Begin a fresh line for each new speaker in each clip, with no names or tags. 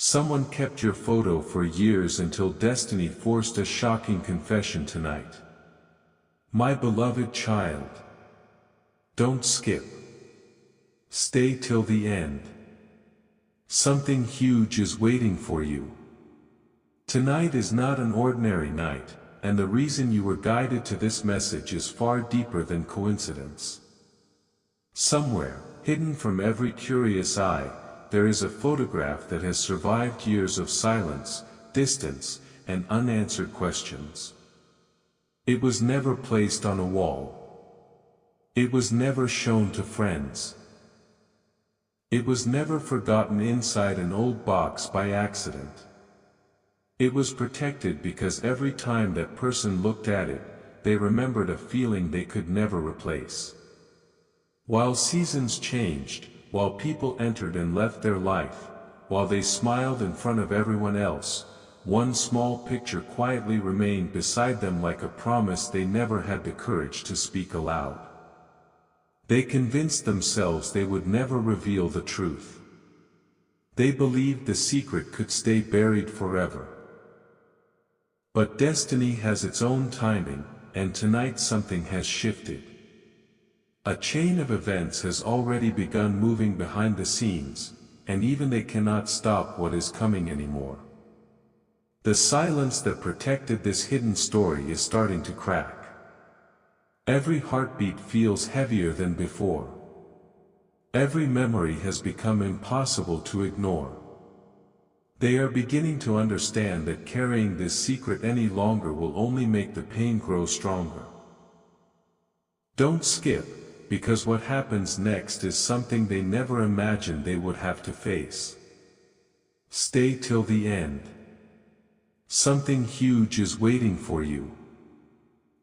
Someone kept your photo for years until destiny forced a shocking confession tonight. My beloved child, don't skip. Stay till the end. Something huge is waiting for you. Tonight is not an ordinary night, and the reason you were guided to this message is far deeper than coincidence. Somewhere, hidden from every curious eye, there is a photograph that has survived years of silence, distance, and unanswered questions. It was never placed on a wall. It was never shown to friends. It was never forgotten inside an old box by accident. It was protected because every time that person looked at it, they remembered a feeling they could never replace. While seasons changed, while people entered and left their life, while they smiled in front of everyone else, one small picture quietly remained beside them like a promise they never had the courage to speak aloud. They convinced themselves they would never reveal the truth. They believed the secret could stay buried forever. But destiny has its own timing, and tonight something has shifted. A chain of events has already begun moving behind the scenes, and even they cannot stop what is coming anymore. The silence that protected this hidden story is starting to crack. Every heartbeat feels heavier than before. Every memory has become impossible to ignore. They are beginning to understand that carrying this secret any longer will only make the pain grow stronger. Don't skip, because what happens next is something they never imagined they would have to face. Stay till the end. Something huge is waiting for you.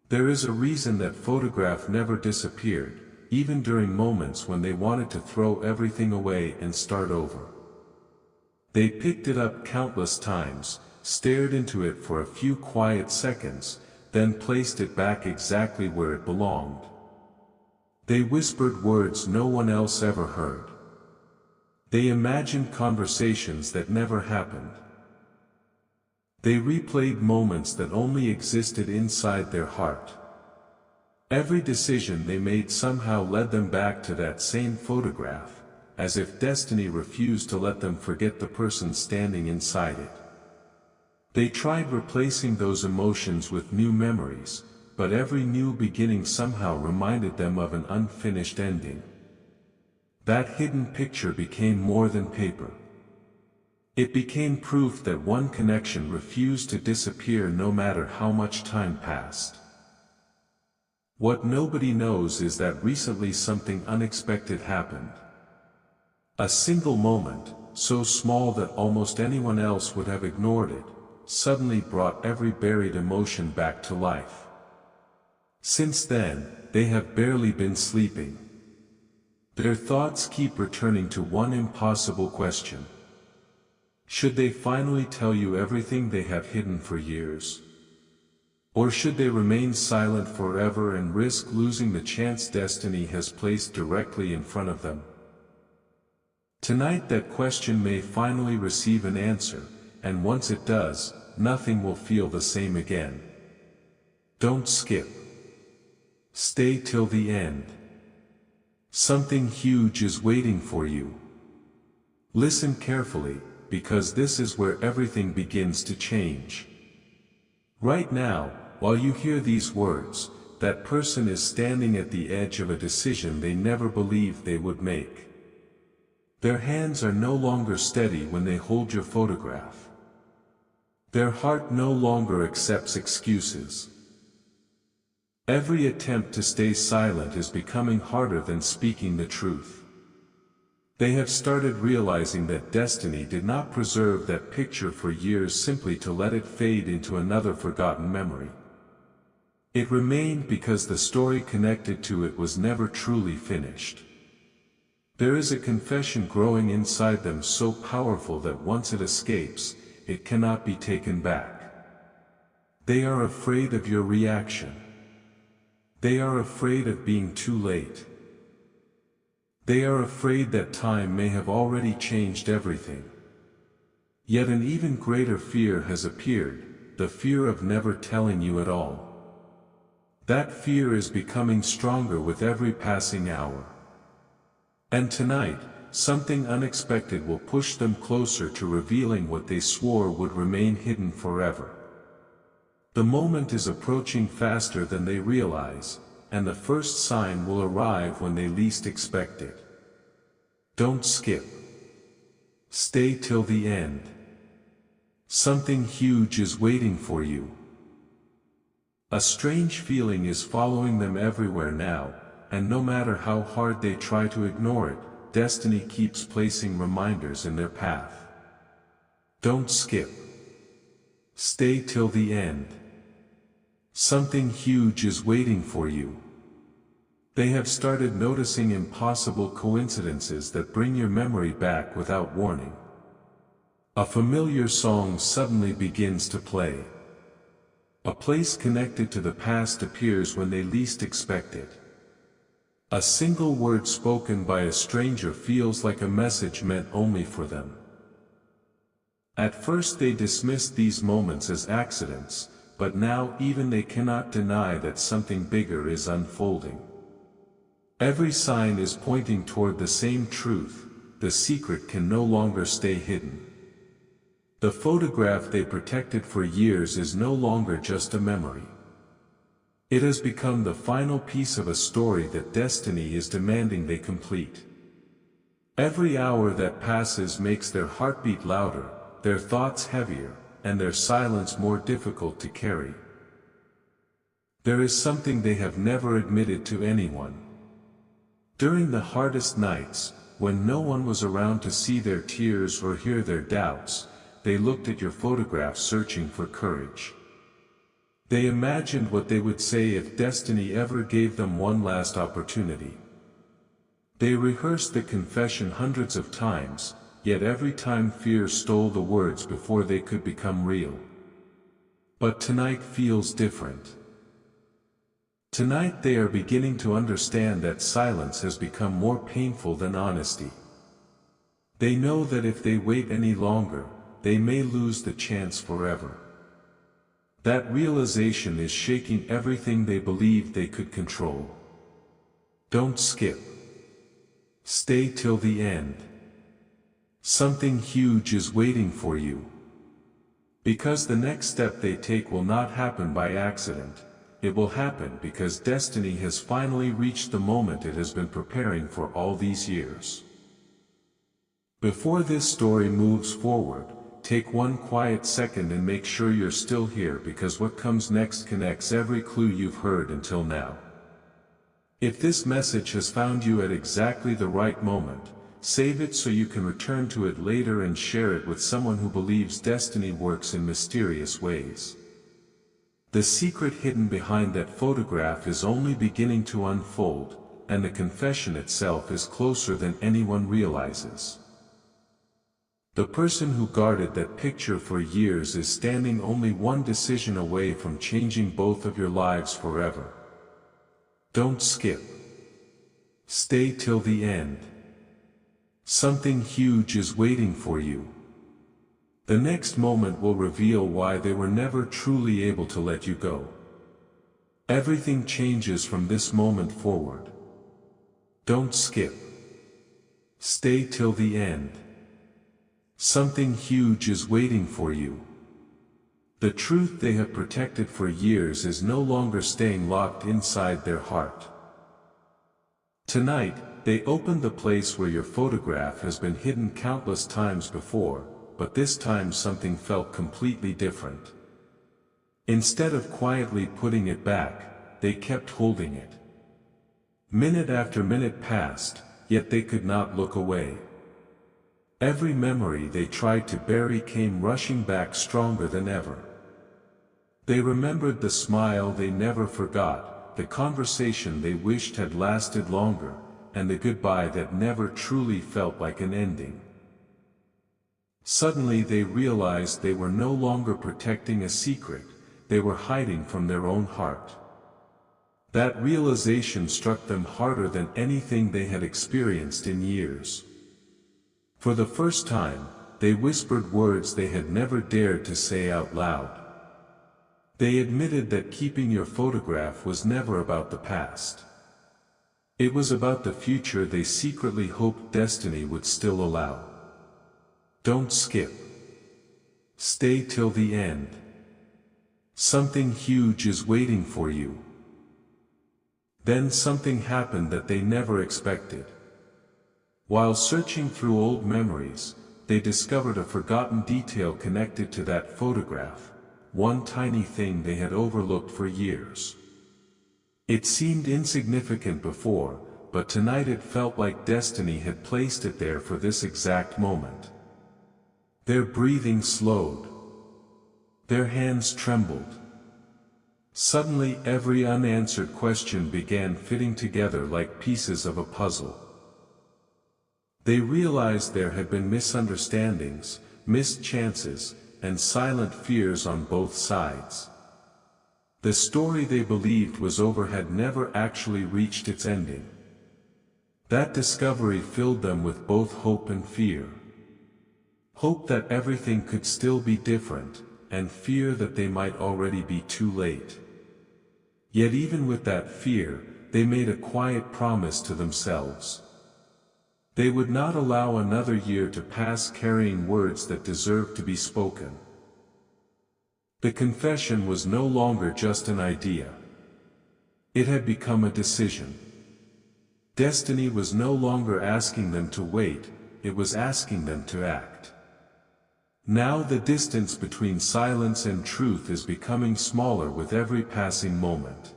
There is a reason that photograph never disappeared, even during moments when they wanted to throw everything away and start over. They picked it up countless times, stared into it for a few quiet seconds, then placed it back exactly where it belonged. They whispered words no one else ever heard. They imagined conversations that never happened. They replayed moments that only existed inside their heart. Every decision they made somehow led them back to that same photograph, as if destiny refused to let them forget the person standing inside it. They tried replacing those emotions with new memories, but every new beginning somehow reminded them of an unfinished ending. That hidden picture became more than paper. It became proof that one connection refused to disappear no matter how much time passed. What nobody knows is that recently something unexpected happened. A single moment, so small that almost anyone else would have ignored it, suddenly brought every buried emotion back to life. Since then, they have barely been sleeping. Their thoughts keep returning to one impossible question. Should they finally tell you everything they have hidden for years? Or should they remain silent forever and risk losing the chance destiny has placed directly in front of them? Tonight that question may finally receive an answer, and once it does, nothing will feel the same again. Don't skip. Stay till the end. Something huge is waiting for you. Listen carefully, because this is where everything begins to change. Right now, while you hear these words, that person is standing at the edge of a decision they never believed they would make. Their hands are no longer steady when they hold your photograph. Their heart no longer accepts excuses. Every attempt to stay silent is becoming harder than speaking the truth. They have started realizing that destiny did not preserve that picture for years simply to let it fade into another forgotten memory. It remained because the story connected to it was never truly finished. There is a confession growing inside them so powerful that once it escapes, it cannot be taken back. They are afraid of your reaction. They are afraid of being too late. They are afraid that time may have already changed everything. Yet an even greater fear has appeared, the fear of never telling you at all. That fear is becoming stronger with every passing hour. And tonight, something unexpected will push them closer to revealing what they swore would remain hidden forever. The moment is approaching faster than they realize, and the first sign will arrive when they least expect it. Don't skip. Stay till the end. Something huge is waiting for you. A strange feeling is following them everywhere now, and no matter how hard they try to ignore it, destiny keeps placing reminders in their path. Don't skip. Stay till the end. Something huge is waiting for you. They have started noticing impossible coincidences that bring your memory back without warning. A familiar song suddenly begins to play. A place connected to the past appears when they least expect it. A single word spoken by a stranger feels like a message meant only for them. At first they dismissed these moments as accidents, but now even they cannot deny that something bigger is unfolding. Every sign is pointing toward the same truth: the secret can no longer stay hidden. The photograph they protected for years is no longer just a memory. It has become the final piece of a story that destiny is demanding they complete. Every hour that passes makes their heartbeat louder, their thoughts heavier, and their silence more difficult to carry. There is something they have never admitted to anyone. During the hardest nights, when no one was around to see their tears or hear their doubts, they looked at your photograph searching for courage. They imagined what they would say if destiny ever gave them one last opportunity. They rehearsed the confession hundreds of times, yet every time fear stole the words before they could become real. But tonight feels different. Tonight they are beginning to understand that silence has become more painful than honesty. They know that if they wait any longer, they may lose the chance forever. That realization is shaking everything they believed they could control. Don't skip. Stay till the end. Something huge is waiting for you. Because the next step they take will not happen by accident, it will happen because destiny has finally reached the moment it has been preparing for all these years. Before this story moves forward, take one quiet second and make sure you're still here, because what comes next connects every clue you've heard until now. If this message has found you at exactly the right moment, save it so you can return to it later and share it with someone who believes destiny works in mysterious ways. The secret hidden behind that photograph is only beginning to unfold, and the confession itself is closer than anyone realizes. The person who guarded that picture for years is standing only one decision away from changing both of your lives forever. Don't skip. Stay till the end. Something huge is waiting for you. The next moment will reveal why they were never truly able to let you go. Everything changes from this moment forward. Don't skip. Stay till the end. Something huge is waiting for you. The truth they have protected for years is no longer staying locked inside their heart. Tonight, they opened the place where your photograph has been hidden countless times before, but this time something felt completely different. Instead of quietly putting it back, they kept holding it. Minute after minute passed, yet they could not look away. Every memory they tried to bury came rushing back stronger than ever. They remembered the smile they never forgot, the conversation they wished had lasted longer, and the goodbye that never truly felt like an ending. Suddenly they realized they were no longer protecting a secret, they were hiding from their own heart. That realization struck them harder than anything they had experienced in years. For the first time, they whispered words they had never dared to say out loud. They admitted that keeping your photograph was never about the past. It was about the future they secretly hoped destiny would still allow. Don't skip. Stay till the end. Something huge is waiting for you. Then something happened that they never expected. While searching through old memories, they discovered a forgotten detail connected to that photograph, one tiny thing they had overlooked for years. It seemed insignificant before, but tonight it felt like destiny had placed it there for this exact moment. Their breathing slowed. Their hands trembled. Suddenly every unanswered question began fitting together like pieces of a puzzle. They realized there had been misunderstandings, missed chances, and silent fears on both sides. The story they believed was over had never actually reached its ending. That discovery filled them with both hope and fear. Hope that everything could still be different, and fear that they might already be too late. Yet even with that fear, they made a quiet promise to themselves. They would not allow another year to pass carrying words that deserved to be spoken. The confession was no longer just an idea. It had become a decision. Destiny was no longer asking them to wait, it was asking them to act. Now the distance between silence and truth is becoming smaller with every passing moment.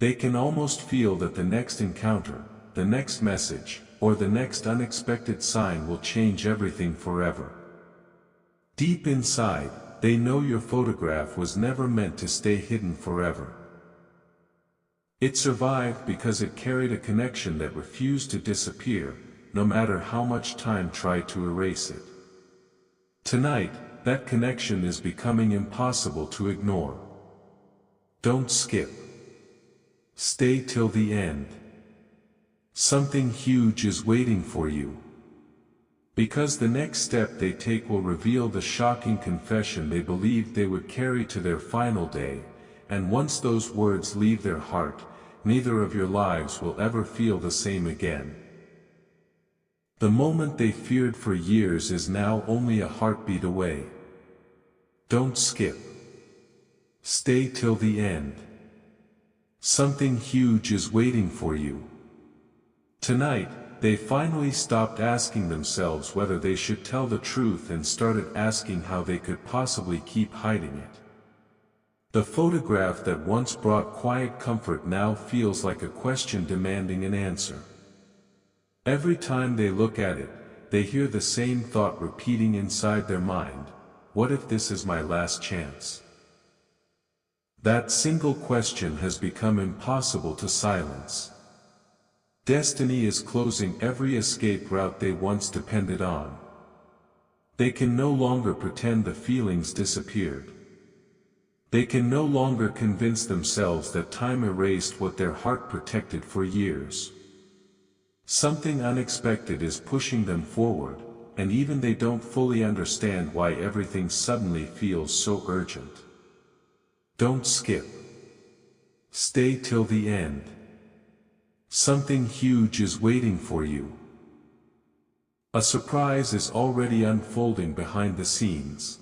They can almost feel that the next encounter, the next message, or the next unexpected sign will change everything forever. Deep inside, they know your photograph was never meant to stay hidden forever. It survived because it carried a connection that refused to disappear, no matter how much time tried to erase it. Tonight, that connection is becoming impossible to ignore. Don't skip. Stay till the end. Something huge is waiting for you. Because the next step they take will reveal the shocking confession they believed they would carry to their final day, and once those words leave their heart, neither of your lives will ever feel the same again. The moment they feared for years is now only a heartbeat away. Don't skip. Stay till the end. Something huge is waiting for you. Tonight, they finally stopped asking themselves whether they should tell the truth and started asking how they could possibly keep hiding it. The photograph that once brought quiet comfort now feels like a question demanding an answer. Every time they look at it, they hear the same thought repeating inside their mind: what if this is my last chance? That single question has become impossible to silence. Destiny is closing every escape route they once depended on. They can no longer pretend the feelings disappeared. They can no longer convince themselves that time erased what their heart protected for years. Something unexpected is pushing them forward, and even they don't fully understand why everything suddenly feels so urgent. Don't skip. Stay till the end. Something huge is waiting for you. A surprise is already unfolding behind the scenes.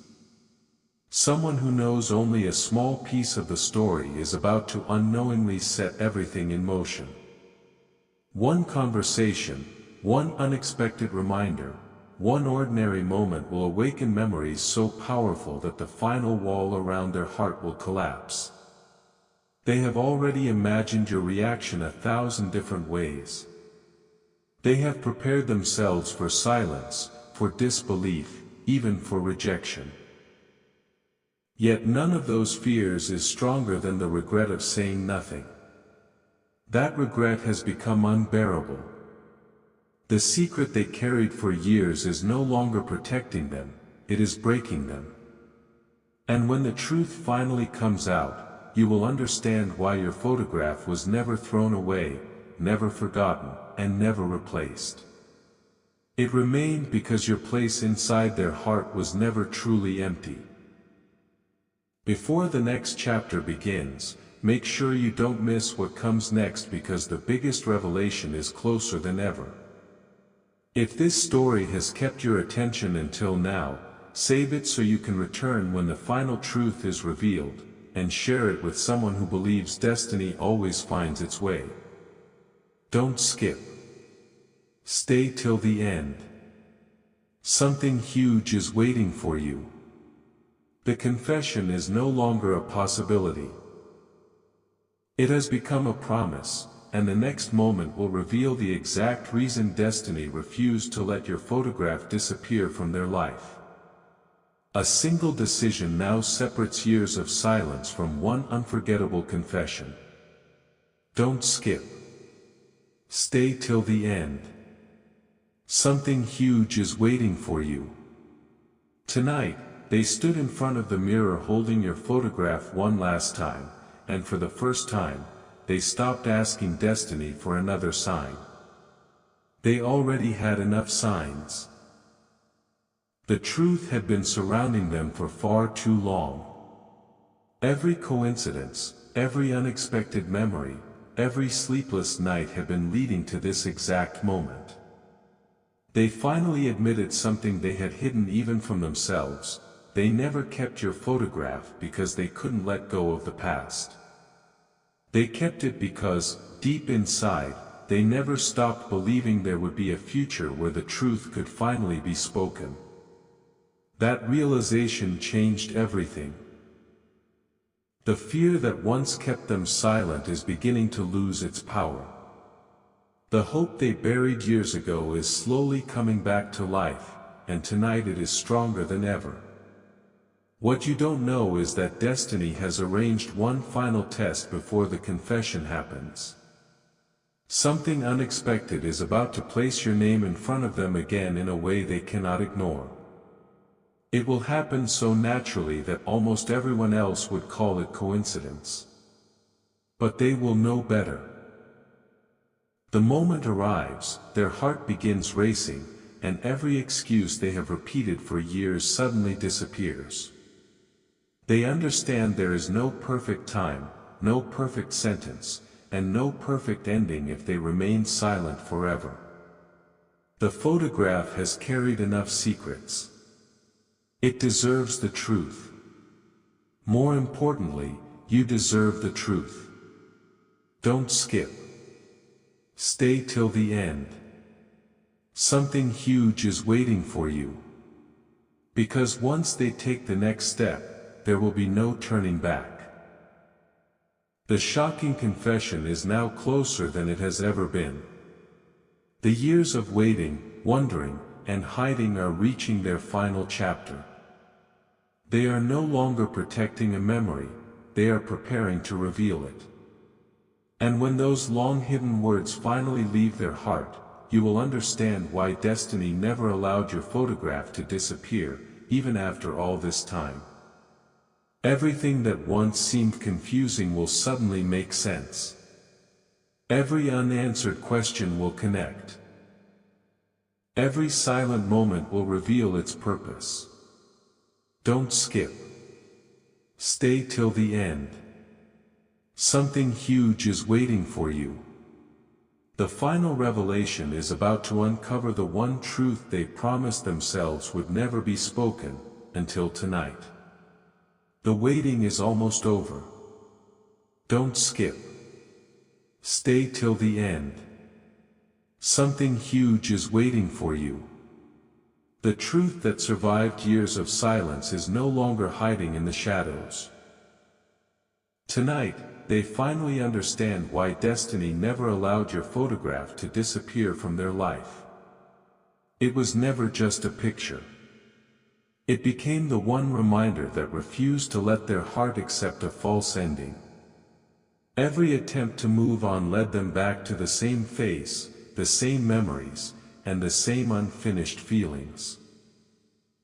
Someone who knows only a small piece of the story is about to unknowingly set everything in motion. One conversation, one unexpected reminder, one ordinary moment will awaken memories so powerful that the final wall around their heart will collapse. They have already imagined your reaction 1,000 different ways. They have prepared themselves for silence, for disbelief, even for rejection. Yet none of those fears is stronger than the regret of saying nothing. That regret has become unbearable. The secret they carried for years is no longer protecting them, it is breaking them. And when the truth finally comes out, you will understand why your photograph was never thrown away, never forgotten, and never replaced. It remained because your place inside their heart was never truly empty. Before the next chapter begins, make sure you don't miss what comes next, because the biggest revelation is closer than ever. If this story has kept your attention until now, save it so you can return when the final truth is revealed, and share it with someone who believes destiny always finds its way. Don't skip. Stay till the end. Something huge is waiting for you. The confession is no longer a possibility. It has become a promise, and the next moment will reveal the exact reason destiny refused to let your photograph disappear from their life. A single decision now separates years of silence from one unforgettable confession. Don't skip. Stay till the end. Something huge is waiting for you. Tonight, they stood in front of the mirror holding your photograph one last time, and for the first time, they stopped asking destiny for another sign. They already had enough signs. The truth had been surrounding them for far too long. Every coincidence, every unexpected memory, every sleepless night had been leading to this exact moment. They finally admitted something they had hidden even from themselves. They never kept your photograph because they couldn't let go of the past. They kept it because, deep inside, they never stopped believing there would be a future where the truth could finally be spoken. That realization changed everything. The fear that once kept them silent is beginning to lose its power. The hope they buried years ago is slowly coming back to life, and tonight it is stronger than ever. What you don't know is that destiny has arranged one final test before the confession happens. Something unexpected is about to place your name in front of them again in a way they cannot ignore. It will happen so naturally that almost everyone else would call it coincidence. But they will know better. The moment arrives, their heart begins racing, and every excuse they have repeated for years suddenly disappears. They understand there is no perfect time, no perfect sentence, and no perfect ending if they remain silent forever. The photograph has carried enough secrets. It deserves the truth. More importantly, you deserve the truth. Don't skip. Stay till the end. Something huge is waiting for you. Because once they take the next step, there will be no turning back. The shocking confession is now closer than it has ever been. The years of waiting, wondering, and hiding are reaching their final chapter. They are no longer protecting a memory, they are preparing to reveal it. And when those long-hidden words finally leave their heart, you will understand why destiny never allowed your photograph to disappear, even after all this time. Everything that once seemed confusing will suddenly make sense. Every unanswered question will connect. Every silent moment will reveal its purpose. Don't skip. Stay till the end. Something huge is waiting for you. The final revelation is about to uncover the one truth they promised themselves would never be spoken, until tonight. The waiting is almost over. Don't skip. Stay till the end. Something huge is waiting for you. The truth that survived years of silence is no longer hiding in the shadows. Tonight, they finally understand why destiny never allowed your photograph to disappear from their life. It was never just a picture. It became the one reminder that refused to let their heart accept a false ending. Every attempt to move on led them back to the same face, the same memories, and the same unfinished feelings.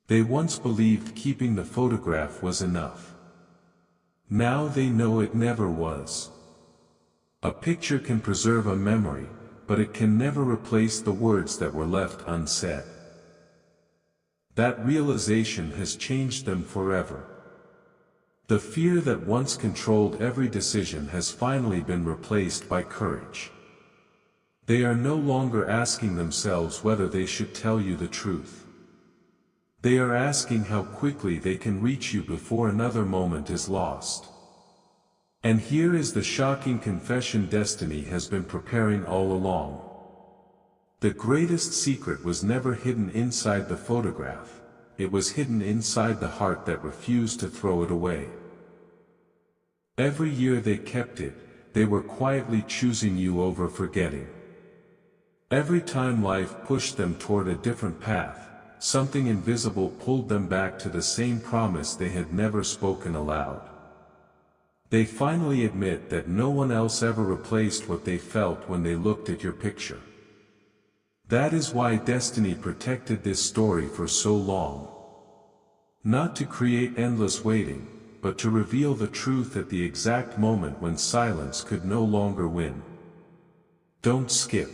They once believed keeping the photograph was enough. Now they know it never was. A picture can preserve a memory, but it can never replace the words that were left unsaid. That realization has changed them forever. The fear that once controlled every decision has finally been replaced by courage. They are no longer asking themselves whether they should tell you the truth. They are asking how quickly they can reach you before another moment is lost. And here is the shocking confession destiny has been preparing all along. The greatest secret was never hidden inside the photograph, it was hidden inside the heart that refused to throw it away. Every year they kept it, they were quietly choosing you over forgetting. Every time life pushed them toward a different path, something invisible pulled them back to the same promise they had never spoken aloud. They finally admit that no one else ever replaced what they felt when they looked at your picture. That is why destiny protected this story for so long. Not to create endless waiting, but to reveal the truth at the exact moment when silence could no longer win. Don't skip.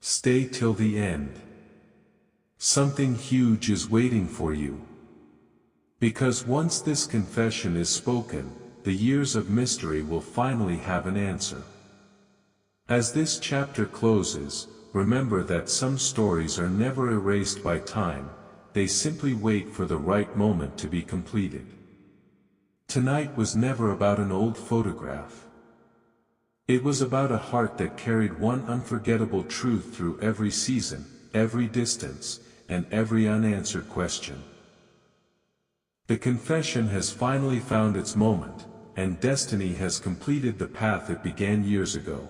Stay till the end. Something huge is waiting for you. Because once this confession is spoken, the years of mystery will finally have an answer. As this chapter closes, remember that some stories are never erased by time, they simply wait for the right moment to be completed. Tonight was never about an old photograph. It was about a heart that carried one unforgettable truth through every season, every distance, and every unanswered question. The confession has finally found its moment, and destiny has completed the path it began years ago.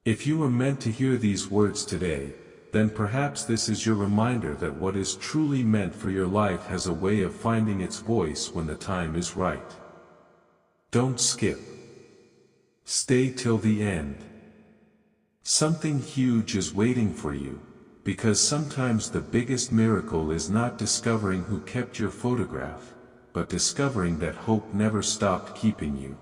If you were meant to hear these words today, then perhaps this is your reminder that what is truly meant for your life has a way of finding its voice when the time is right. Don't skip. Stay till the end. Something huge is waiting for you, because sometimes the biggest miracle is not discovering who kept your photograph, but discovering that hope never stopped keeping you.